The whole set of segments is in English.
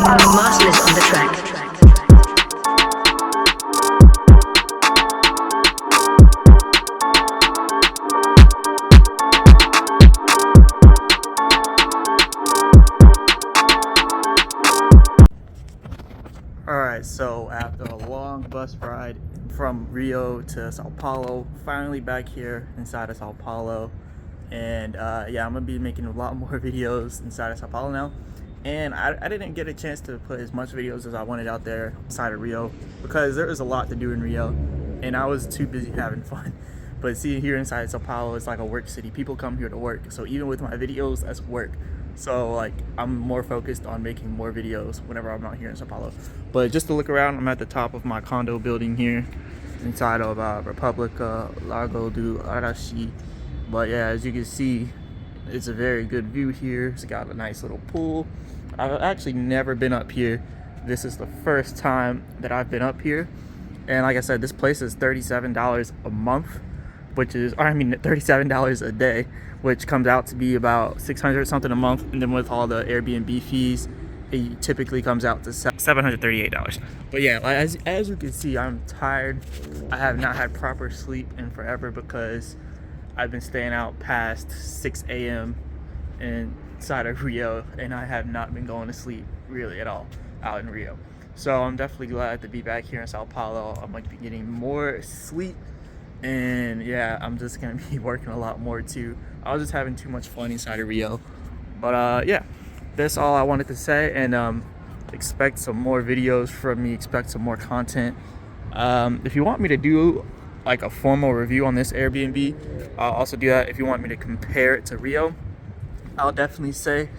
Marcellus on the track. Alright, so after a long bus ride from Rio to Sao Paulo, finally back here inside of Sao Paulo. And yeah, I'm gonna be making a lot more videos inside of Sao Paulo now. And I didn't get a chance to put as much videos as I wanted out there inside of Rio because there was a lot to do in Rio and I was too busy having fun. But see, here inside Sao Paulo, it's like a work city. People come here to work. So even with my videos, that's work. So like I'm more focused on making more videos whenever I'm not here in Sao Paulo. But just to look around, I'm at the top of my condo building here inside of República Lago do Araxi. But yeah, as you can see, it's a very good view here. It's got a nice little pool. I've actually never been up here. This is the first time that I've been up here. And like I said, this place is $37 a month, which is, or I mean $37 a day, which comes out to be about $600 something a month. And then with all the Airbnb fees, it typically comes out to $738. But yeah, as you can see, I'm tired. I have not had proper sleep in forever because I've been staying out past 6 a.m. inside of Rio, and I have not been going to sleep really at all out in Rio. So I'm definitely glad to be back here in Sao Paulo. I'm going to be getting more sleep, and yeah, I'm just going to be working a lot more too. I was just having too much fun inside of Rio. But yeah, that's all I wanted to say, and expect some more videos from me, expect some more content. If you want me to do like a formal review on this Airbnb, I'll also do that. If you want me to compare it to Rio, I'll definitely say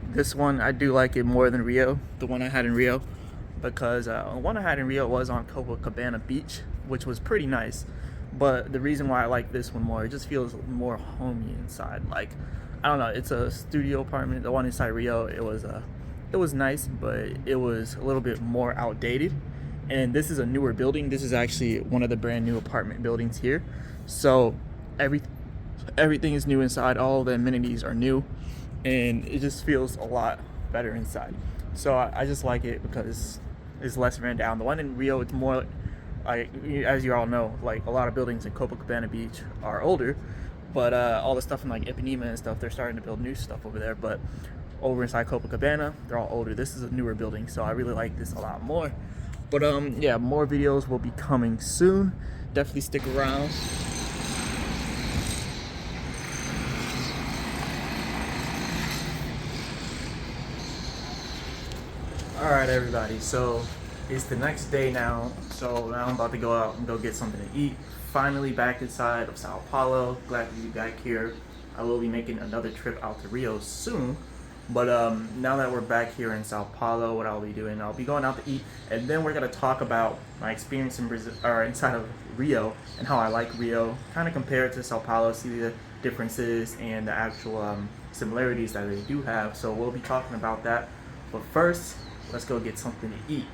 this one, I do like it more than Rio, the one I had in Rio, because the one I had in Rio was on Copacabana Beach, which was pretty nice. But the reason why I like this one more, it just feels more homey inside. Like, I don't know, it's a studio apartment. The one inside Rio, it was nice, but it was a little bit more outdated. And this is a newer building. This is actually one of the brand new apartment buildings here. So everything is new inside. All the amenities are new, and it just feels a lot better inside. So I just like it because it's less ran down. The one in Rio, it's more like, as you all know, like a lot of buildings in Copacabana Beach are older, but all the stuff in like Ipanema and stuff, they're starting to build new stuff over there. But over inside Copacabana, they're all older. This is a newer building, so I really like this a lot more. But yeah, more videos will be coming soon. Definitely stick around. Alright everybody, so it's the next day now. So now I'm about to go out and go get something to eat. Finally back inside of Sao Paulo. Glad to be back here. I will be making another trip out to Rio soon. But now that we're back here in Sao Paulo, what I'll be doing, I'll be going out to eat, and then we're gonna talk about my experience in Brazil, or inside of Rio, and how I like Rio. Kind of compare it to Sao Paulo, see the differences and the actual similarities that they do have. So we'll be talking about that. But first, let's go get something to eat.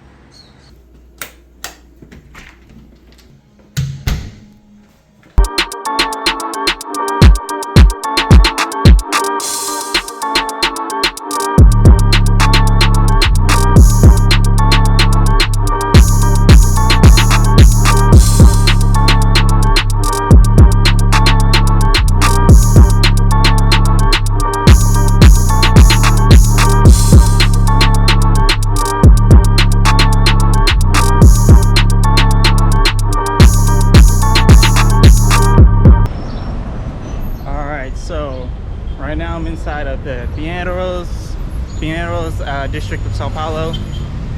So right now I'm inside of the Pinheiros district of Sao Paulo,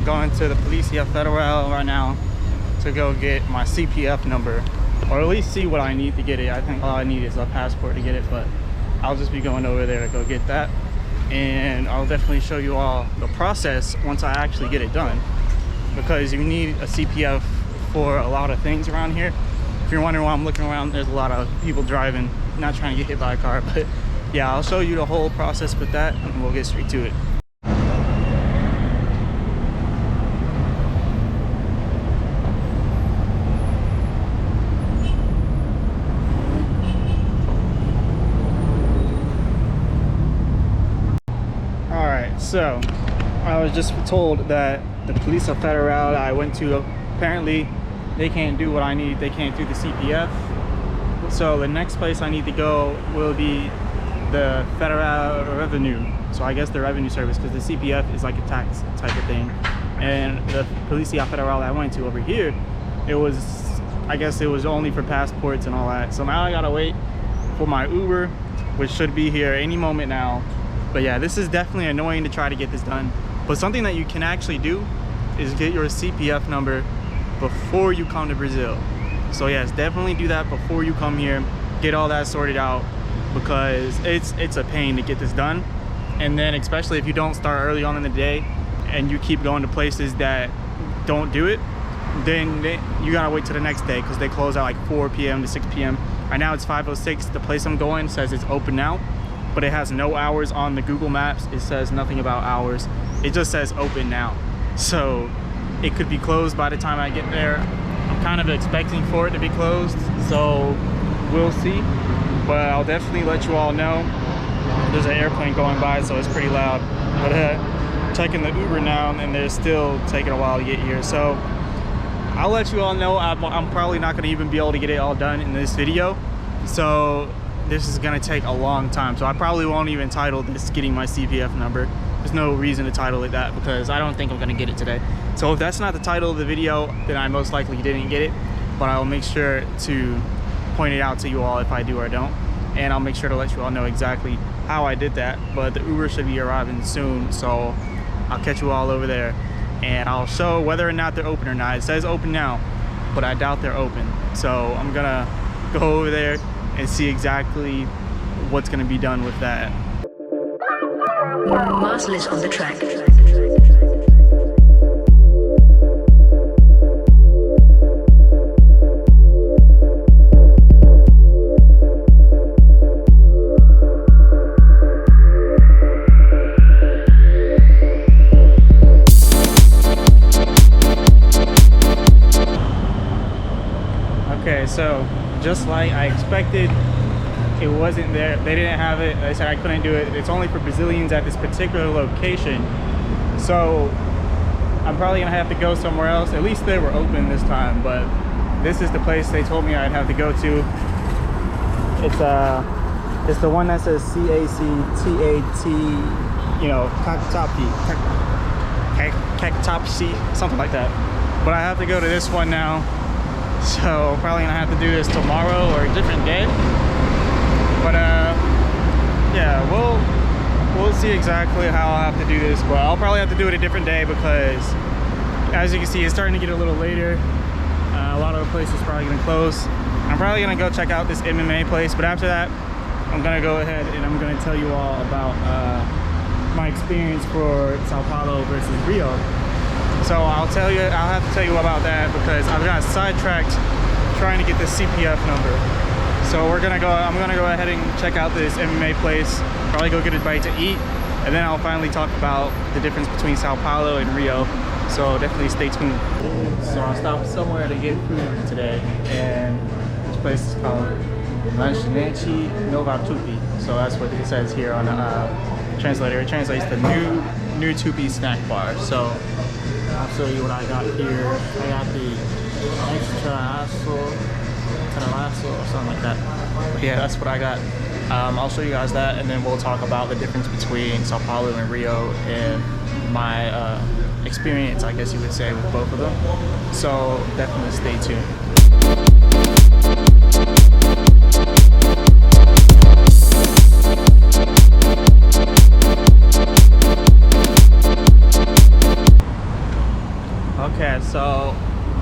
going to the Polícia Federal right now to go get my CPF number, or at least see what I need to get it. I think all I need is a passport to get it, but I'll just be going over there to go get that, and I'll definitely show you all the process once I actually get it done, because you need a CPF for a lot of things around here. If you're wondering why I'm looking around, there's a lot of people driving, not trying to get hit by a car. But yeah, I'll show you the whole process with that, and we'll get straight to it. Alright, so I was just told that the Polícia Federal I went to, apparently they can't do what I need. They can't do the CPF. So the next place I need to go will be the Federal Revenue. So I guess the revenue service, because the CPF is like a tax type of thing. And the Polícia Federal I went to over here, it was, I guess it was only for passports and all that. So now I gotta wait for my Uber, which should be here any moment now. But yeah, this is definitely annoying to try to get this done. But something that you can actually do is get your CPF number before you come to Brazil. So yes, definitely do that before you come here. Get all that sorted out, because it's a pain to get this done. And then especially if you don't start early on in the day and you keep going to places that don't do it, then you gotta wait till the next day, because they close at like 4 p.m. to 6 p.m. Right now it's 5:06. The place I'm going says it's open now, but it has no hours on the Google Maps. It says nothing about hours. It just says open now. So it could be closed by the time I get there. I'm kind of expecting for it to be closed, so we'll see. But I'll definitely let you all know. There's an airplane going by, so it's pretty loud. But checking the Uber now, and they're still taking a while to get here. So I'll let you all know. I'm probably not going to even be able to get it all done in this video. So this is going to take a long time. So I probably won't even title this "Getting My CPF Number." There's no reason to title it that, because I don't think I'm going to get it today. So if that's not the title of the video, then I most likely didn't get it. But I will make sure to point it out to you all if I do or don't. And I'll make sure to let you all know exactly how I did that. But the Uber should be arriving soon, so I'll catch you all over there. And I'll show whether or not they're open or not. It says open now, but I doubt they're open. So I'm gonna go over there and see exactly what's gonna be done with that. Marcel is on the track. Okay, so just like I expected, it wasn't there. They didn't have it. They said I couldn't do it. It's only for Brazilians at this particular location. So I'm probably gonna have to go somewhere else. At least they were open this time, but this is the place they told me I'd have to go to. It's the one that says CACTAT, you know, Cactopsy, something like that. But I have to go to this one now. So I'm probably gonna have to do this tomorrow or a different day. But yeah, we'll see exactly how I'll have to do this. But I'll probably have to do it a different day, because as you can see, it's starting to get a little later. A lot of the places are probably gonna close. I'm probably gonna go check out this MMA place, but after that, I'm gonna go ahead and I'm gonna tell you all about my experience for Sao Paulo versus Rio. So I'll have to tell you about that, because I've got sidetracked trying to get the CPF number. So I'm gonna go ahead and check out this MMA place, probably go get a bite to eat, and then I'll finally talk about the difference between Sao Paulo and Rio. So definitely stay tuned. So I stopped somewhere to get food today, and this place is called Lanchonete Nova Tupi. So that's what it says here on the translator. It translates to new Tupi snack bar. So I'll show you what I got here. I got the extra or something like that. But yeah, that's what I got. I'll show you guys that, and then we'll talk about the difference between Sao Paulo and Rio and my experience, I guess you would say, with both of them. So definitely stay tuned. Okay, so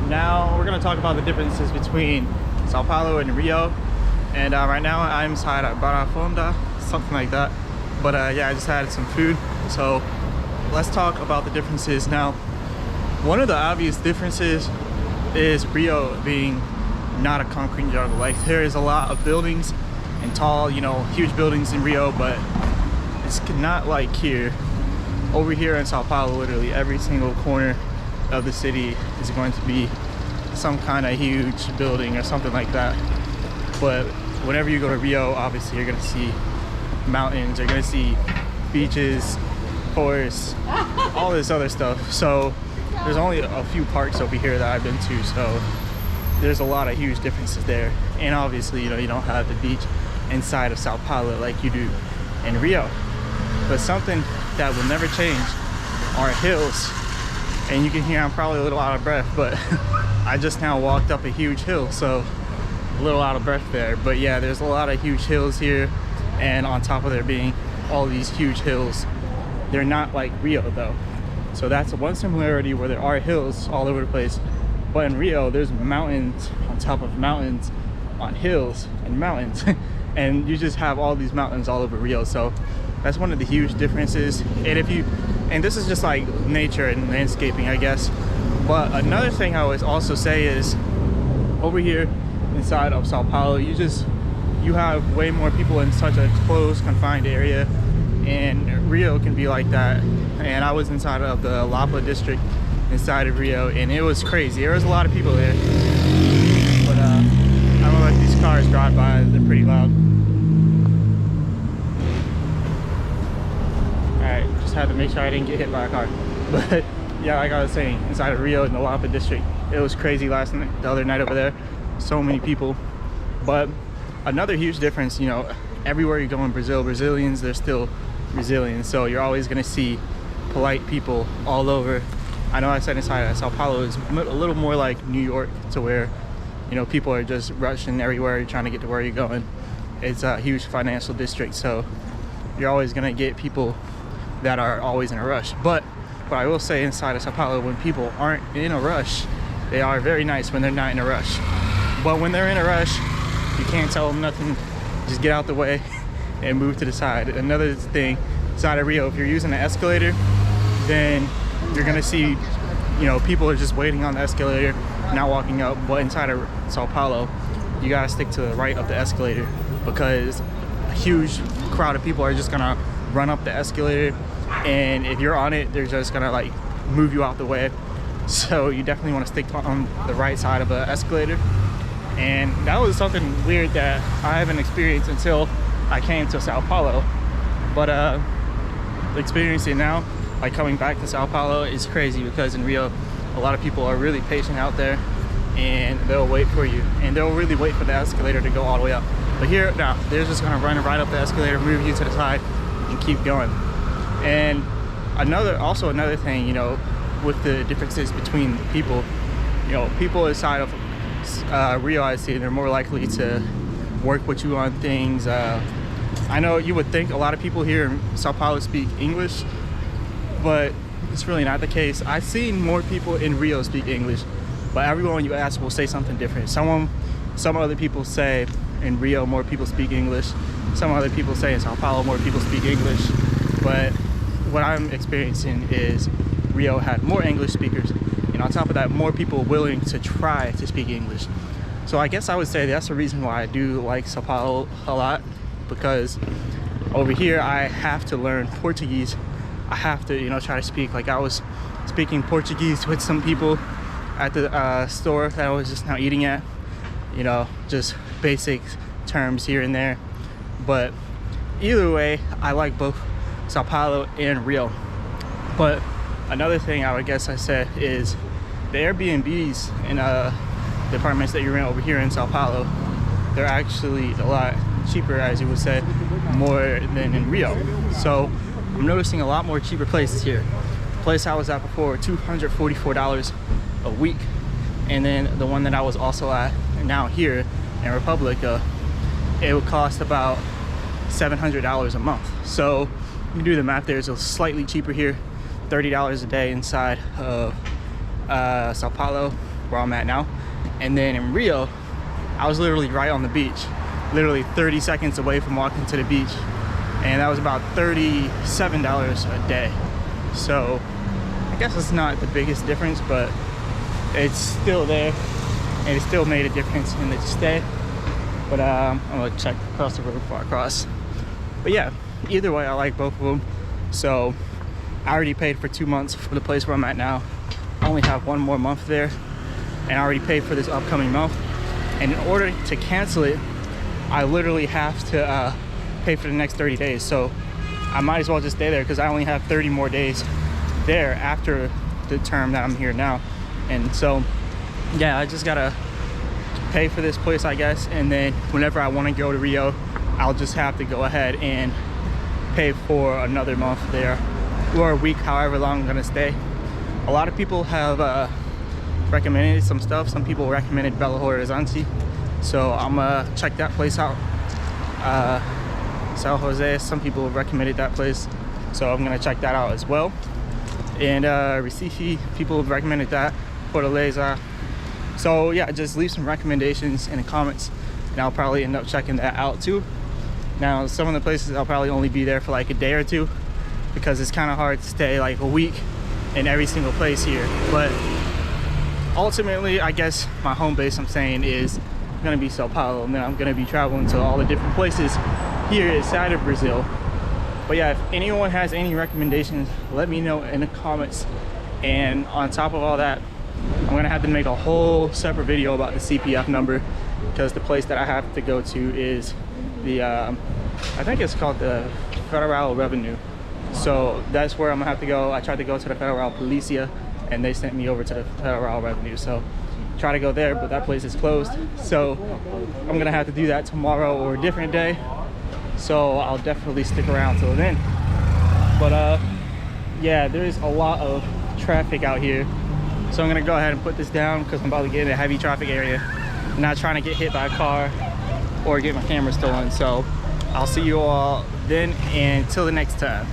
now we're gonna talk about the differences between Sao Paulo and Rio. And right now I'm inside at Barra Fonda, something like that. But yeah, I just had some food. So let's talk about the differences now. One of the obvious differences is Rio being not a concrete jungle. Like, there is a lot of buildings and tall, you know, huge buildings in Rio, but it's not like here. Over here in Sao Paulo, literally every single corner of the city is going to be some kind of huge building or something like that. But whenever you go to Rio, obviously you're gonna see mountains, you're gonna see beaches, course, all this other stuff. So there's only a few parks over here that I've been to, so there's a lot of huge differences there. And obviously, you know, you don't have the beach inside of Sao Paulo like you do in Rio. But something that will never change are hills. And you can hear I'm probably a little out of breath, but I just now walked up a huge hill, so a little out of breath there. But yeah, there's a lot of huge hills here, and on top of there being all these huge hills, they're not like Rio though. So that's one similarity, where there are hills all over the place. But in Rio, there's mountains on top of mountains on hills and mountains. And you just have all these mountains all over Rio. So that's one of the huge differences. And this is just like nature and landscaping, I guess. But another thing I would also say is, over here inside of Sao Paulo, you have way more people in such a closed, confined area. And Rio can be like that. And I was inside of the Lapa district inside of Rio, and it was crazy. There was a lot of people there. But I'm gonna let these cars drive by. They're pretty loud. Alright, just had to make sure I didn't get hit by a car. But yeah, like I was saying, inside of Rio in the Lapa district, it was crazy the other night over there. So many people. But another huge difference, you know, everywhere you go in Brazil, Brazilians, they're still Brazilians. So you're always gonna see polite people all over. I know I said inside Sao Paulo is a little more like New York, to where, you know, people are just rushing everywhere, trying to get to where you're going. It's a huge financial district, so you're always gonna get people that are always in a rush. But what I will say, inside of Sao Paulo, when people aren't in a rush, they are very nice when they're not in a rush. But when they're in a rush, you can't tell them nothing. Just get out the way and move to the side. Another thing, inside of Rio, if you're using an escalator, then you're gonna see, you know, people are just waiting on the escalator, not walking up. But inside of Sao Paulo, you gotta stick to the right of the escalator, because a huge crowd of people are just gonna run up the escalator, and if you're on it, they're just gonna like move you out the way. So you definitely want to stick on the right side of an escalator. And that was something weird that I haven't experienced until I came to Sao Paulo. But experiencing now, like coming back to Sao Paulo, is crazy, because in Rio, a lot of people are really patient out there, and they'll wait for you, and they'll really wait for the escalator to go all the way up. But here, now, they're just gonna run right up the escalator, move you to the side, and keep going. And also another thing, you know, with the differences between people, you know, people inside of Rio, I see, they're more likely to work with you on things. I know you would think a lot of people here in Sao Paulo speak English, but it's really not the case. I've seen more people in Rio speak English, but everyone you ask will say something different. Some other people say in Rio more people speak English. Some other people say in Sao Paulo more people speak English. But what I'm experiencing is Rio had more English speakers, and on top of that, more people willing to try to speak English. So I guess I would say that's the reason why I do like Sao Paulo a lot, because over here I have to learn Portuguese. I have to, you know, try to speak. Like, I was speaking Portuguese with some people at the store that I was just now eating at, you know, just basic terms here and there. But either way, I like both Sao Paulo and Rio. But another thing I would guess I said is the Airbnbs and the apartments that you rent over here in Sao Paulo, they're actually a lot cheaper, as you would say, more than in Rio. So I'm noticing a lot more cheaper places here. The place I was at before, $244 a week. And then the one that I was also at now here in Republica, it would cost about $700 a month. So you do the math there, it's slightly cheaper here, $30 a day inside of Sao Paulo, where I'm at now. And then in Rio, I was literally right on the beach, literally 30 seconds away from walking to the beach, and that was about $37 a day. So I guess it's not the biggest difference, but it's still there, and it still made a difference in the stay. But I'm gonna check across the road before I cross. But yeah, either way, I like both of them. So I already paid for 2 months for the place where I'm at now. I only have one more month there, and I already paid for this upcoming month. And in order to cancel it, I literally have to pay for the next 30 days. So I might as well just stay there because I only have 30 more days there after the term that I'm here now. And so yeah, I just gotta pay for this place, I guess, and then whenever I want to go to Rio, I'll just have to go ahead and pay for another month there, or a week, however long I'm gonna stay. A lot of people have recommended some stuff. Some people recommended Belo Horizonte, so I'm gonna check that place out. San Jose, some people have recommended that place, so I'm gonna check that out as well. And Recife, people have recommended that. Fortaleza. So yeah, just leave some recommendations in the comments and I'll probably end up checking that out too. Now, some of the places I'll probably only be there for like a day or two because it's kind of hard to stay like a week in every single place here. But ultimately, I guess my home base, I'm saying, is gonna be Sao Paulo, and then I'm gonna be traveling to all the different places here inside of Brazil. But yeah, if anyone has any recommendations, let me know in the comments. And on top of all that, I'm gonna have to make a whole separate video about the CPF number, because the place that I have to go to is the I think it's called the Federal Revenue. So that's where I'm gonna have to go. I tried to go to the Federal Policia and they sent me over to the Federal Revenue. So try to go there, but that place is closed. So I'm gonna have to do that tomorrow or a different day. So I'll definitely stick around till then. But yeah, there's a lot of traffic out here. So I'm gonna go ahead and put this down because I'm about to get in a heavy traffic area. I'm not trying to get hit by a car or get my camera stolen. So I'll see you all then, and till the next time.